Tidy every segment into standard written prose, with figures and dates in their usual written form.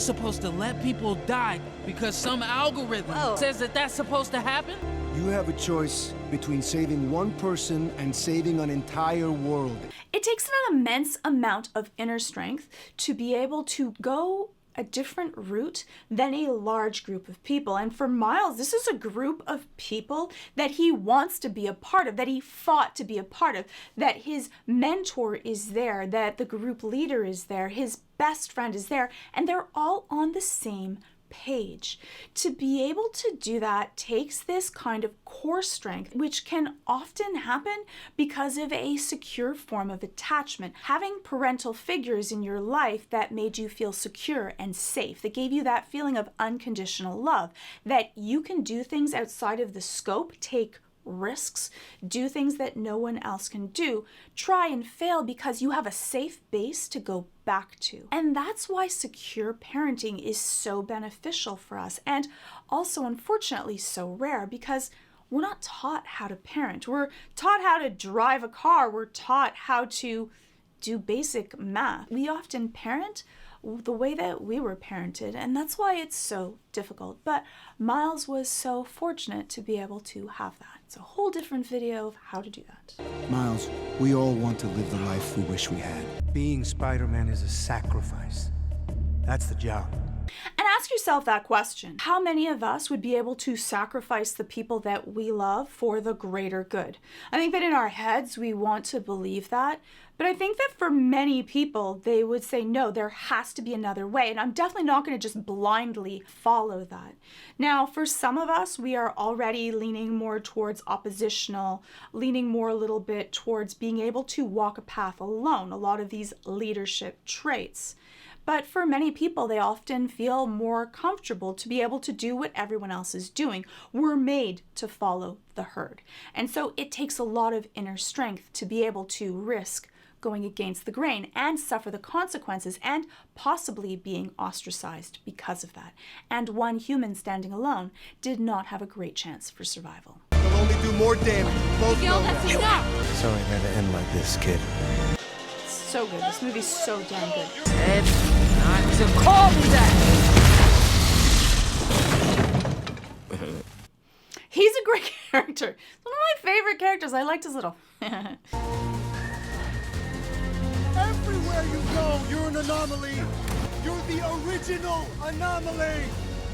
supposed to let people die because some algorithm says that that's supposed to happen? You have a choice between saving one person and saving an entire world. It takes an immense amount of inner strength to be able to go a different route than a large group of people. And for Miles, this is a group of people that he wants to be a part of, that he fought to be a part of, that his mentor is there, that the group leader is there, his best friend is there, and they're all on the same page. To be able to do that takes this kind of core strength, which can often happen because of a secure form of attachment. Having parental figures in your life that made you feel secure and safe, that gave you that feeling of unconditional love, that you can do things outside of the scope, take risks, do things that no one else can do, try and fail because you have a safe base to go back to. And that's why secure parenting is so beneficial for us, and also unfortunately so rare, because we're not taught how to parent. We're taught how to drive a car. We're taught how to do basic math. We often parent the way that we were parented, and that's why it's so difficult. But Miles was so fortunate to be able to have that. It's a whole different video of how to do that. Miles, we all want to live the life we wish we had. Being Spider-Man is a sacrifice. That's the job. And ask yourself that question. How many of us would be able to sacrifice the people that we love for the greater good? I think that in our heads, we want to believe that. But I think that for many people, they would say, no, there has to be another way. And I'm definitely not going to just blindly follow that. Now, for some of us, we are already leaning more towards oppositional, leaning more a little bit towards being able to walk a path alone, a lot of these leadership traits. But for many people, they often feel more comfortable to be able to do what everyone else is doing. We're made to follow the herd. And so it takes a lot of inner strength to be able to risk going against the grain and suffer the consequences and possibly being ostracized because of that. And one human standing alone did not have a great chance for survival. They'll only do more damage. Both Miguel, that's enough! Sorry it had to end like this, kid. So good. This movie's so damn good. Ed, not to call me that! He's a great character. One of my favorite characters. I liked his little... Everywhere you go, you're an anomaly. You're the original anomaly.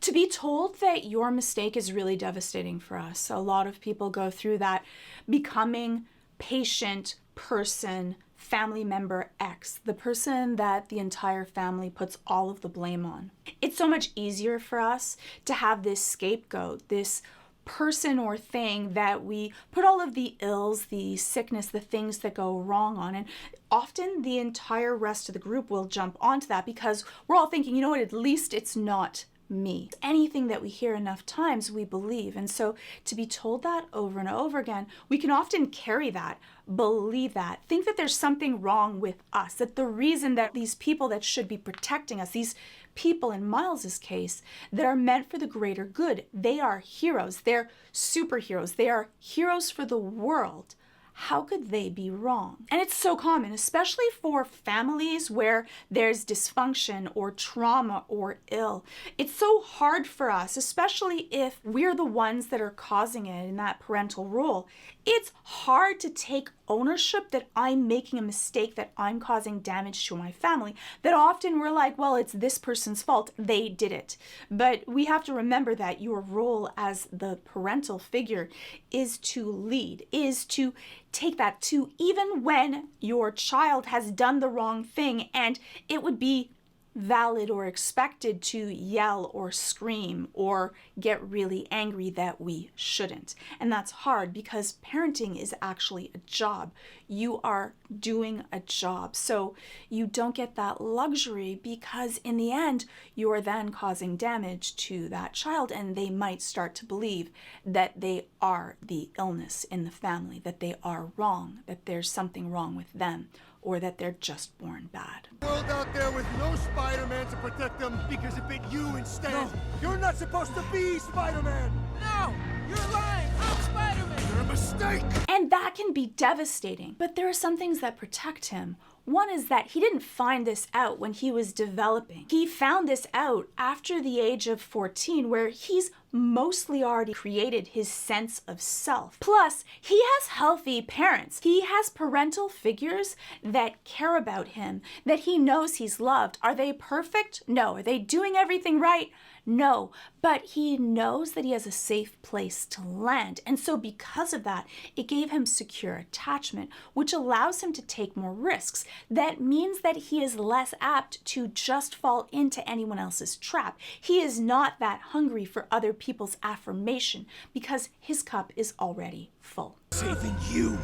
To be told that your mistake is really devastating for us. A lot of people go through that, becoming patient person, family member X, the person that the entire family puts all of the blame on. It's so much easier for us to have this scapegoat, this person or thing that we put all of the ills, the sickness, the things that go wrong on. And often the entire rest of the group will jump onto that because we're all thinking, you know what, at least it's not me. Anything that we hear enough times, we believe. And so to be told that over and over again, we can often carry that, believe that, think that there's something wrong with us, that the reason that these people that should be protecting us, these people in Miles's case that are meant for the greater good, they are heroes, they're superheroes, they are heroes for the world. How could they be wrong? And it's so common, especially for families where there's dysfunction or trauma or ill. It's so hard for us, especially if we're the ones that are causing it in that parental role. It's hard to take ownership that I'm making a mistake, that I'm causing damage to my family, that often we're like, well, it's this person's fault, they did it. But we have to remember that your role as the parental figure is to lead, is to take that to even when your child has done the wrong thing and it would be valid or expected to yell or scream or get really angry that we shouldn't. And that's hard because parenting is actually a job. You are doing a job. So you don't get that luxury because in the end, you're then causing damage to that child and they might start to believe that they are the illness in the family, that they are wrong, that there's something wrong with them, or that they're just born bad. World out there with no Spider-Man to protect them because it bit you instead. No. You're not supposed to be Spider-Man. No, you're lying. I'm Spider-Man. You're a mistake. And that can be devastating. But there are some things that protect him One is that he didn't find this out when he was developing. He found this out after the age of 14, where he's mostly already created his sense of self. Plus, he has healthy parents. He has parental figures that care about him, that he knows he's loved. Are they perfect? No. Are they doing everything right? No, but he knows that he has a safe place to land. And so because of that, it gave him secure attachment, which allows him to take more risks. That means that he is less apt to just fall into anyone else's trap. He is not that hungry for other people's affirmation because his cup is already full. Saving you.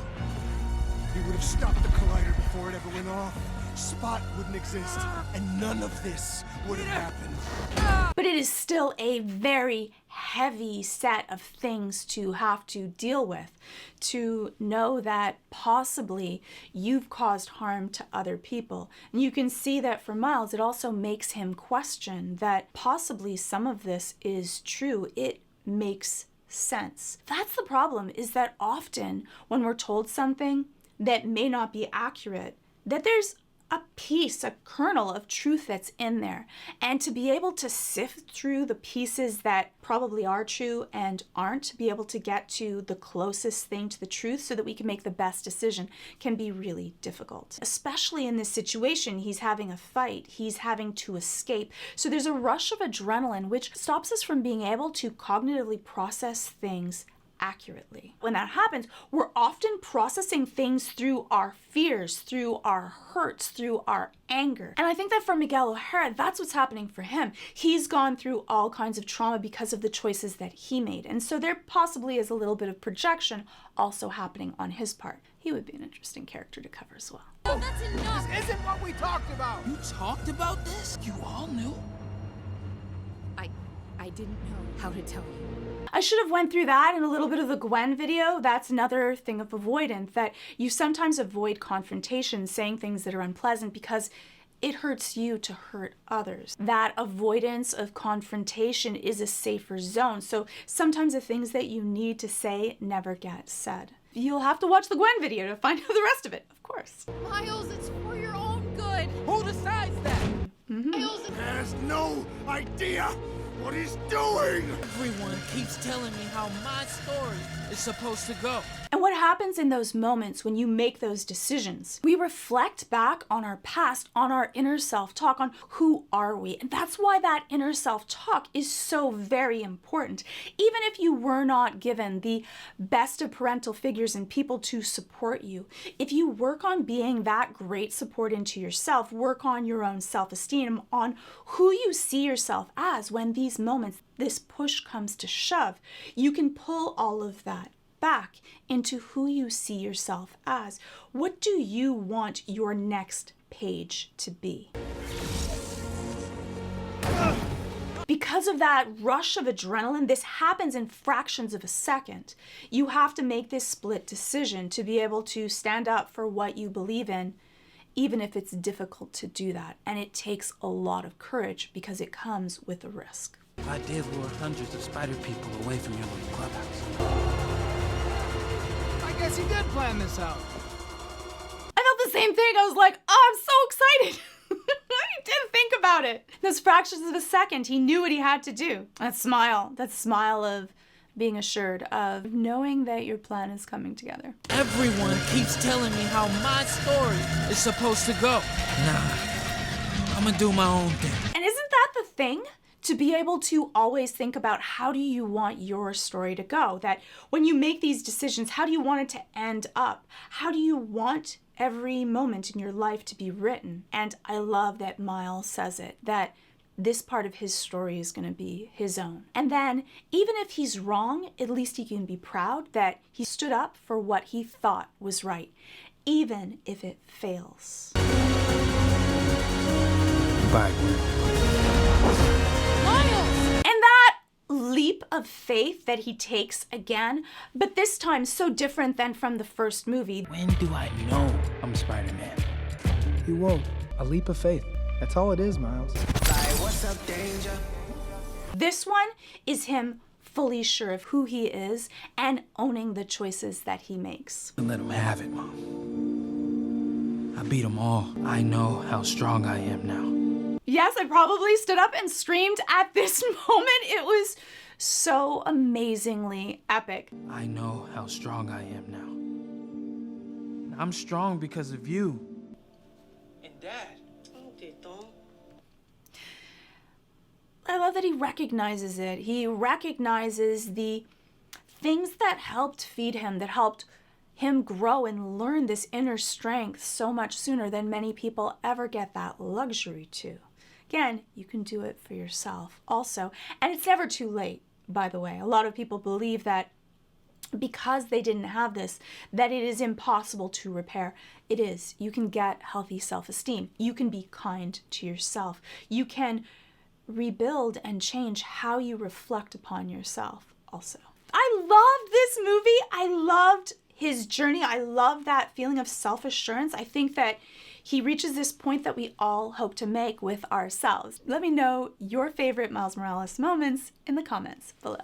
He would have stopped the collider before it ever went off. Spot wouldn't exist, and none of this would have happened. But it is still a very heavy set of things to have to deal with, to know that possibly you've caused harm to other people. And you can see that for Miles, it also makes him question that possibly some of this is true. It makes sense. That's the problem, is that often when we're told something that may not be accurate, that there's a piece, a kernel of truth that's in there. And to be able to sift through the pieces that probably are true and aren't, to be able to get to the closest thing to the truth so that we can make the best decision can be really difficult. Especially in this situation, he's having a fight, he's having to escape. So there's a rush of adrenaline which stops us from being able to cognitively process things accurately. When that happens, we're often processing things through our fears, through our hurts, through our anger. And I think that for Miguel O'Hara, that's what's happening for him. He's gone through all kinds of trauma because of the choices that he made. And so there possibly is a little bit of projection also happening on his part. He would be an interesting character to cover as well. Oh, that's enough! This isn't what we talked about! You talked about this? You all knew? I didn't know how to tell you. I should have went through that in a little bit of the Gwen video. That's another thing of avoidance, that you sometimes avoid confrontation, saying things that are unpleasant because it hurts you to hurt others. That avoidance of confrontation is a safer zone. So sometimes the things that you need to say never get said. You'll have to watch the Gwen video to find out the rest of it, of course. Miles, it's for your own good. Who decides that? Miles, Has no idea what he's doing! Everyone keeps telling me how my story is supposed to go. And what happens in those moments when you make those decisions? We reflect back on our past, on our inner self-talk, on who are we? And that's why that inner self-talk is so very important. Even if you were not given the best of parental figures and people to support you, if you work on being that great support into yourself, work on your own self-esteem, on who you see yourself as when these moments, this push comes to shove, you can pull all of that back into who you see yourself as. What do you want your next page to be? Because of that rush of adrenaline, this happens in fractions of a second. You have to make this split decision to be able to stand up for what you believe in, even if it's difficult to do that. And it takes a lot of courage because it comes with a risk. I did lure hundreds of spider people away from your little clubhouse. I guess he did plan this out. I felt the same thing. I was like, oh, I'm so excited. I didn't think about it. Those fractions of a second, he knew what he had to do. That smile of being assured, of knowing that your plan is coming together. Everyone keeps telling me how my story is supposed to go. Nah, I'm gonna do my own thing. And isn't that the thing? To be able to always think about how do you want your story to go? That when you make these decisions, how do you want it to end up? How do you want every moment in your life to be written? And I love that Miles says it, that this part of his story is going to be his own. And then, even if he's wrong, at least he can be proud that he stood up for what he thought was right, even if it fails. Bye, Gwen. And that leap of faith that he takes again, but this time so different than from the first movie. When do I know I'm Spider-Man? You won't. A leap of faith. That's all it is, Miles. What's up, danger? This one is him fully sure of who he is and owning the choices that he makes. Let him have it, Mom. I beat them all. I know how strong I am now. Yes, I probably stood up and screamed at this moment. It was so amazingly epic. I know how strong I am now. I'm strong because of you. And Dad. I love that he recognizes it. He recognizes the things that helped feed him, that helped him grow and learn this inner strength so much sooner than many people ever get that luxury to. Again, you can do it for yourself also. And it's never too late, by the way. A lot of people believe that because they didn't have this, that it is impossible to repair. It is. You can get healthy self-esteem. You can be kind to yourself. You can rebuild and change how you reflect upon yourself also. I loved this movie. I loved his journey. I love that feeling of self-assurance. I think that he reaches this point that we all hope to make with ourselves. Let me know your favorite Miles Morales moments in the comments below.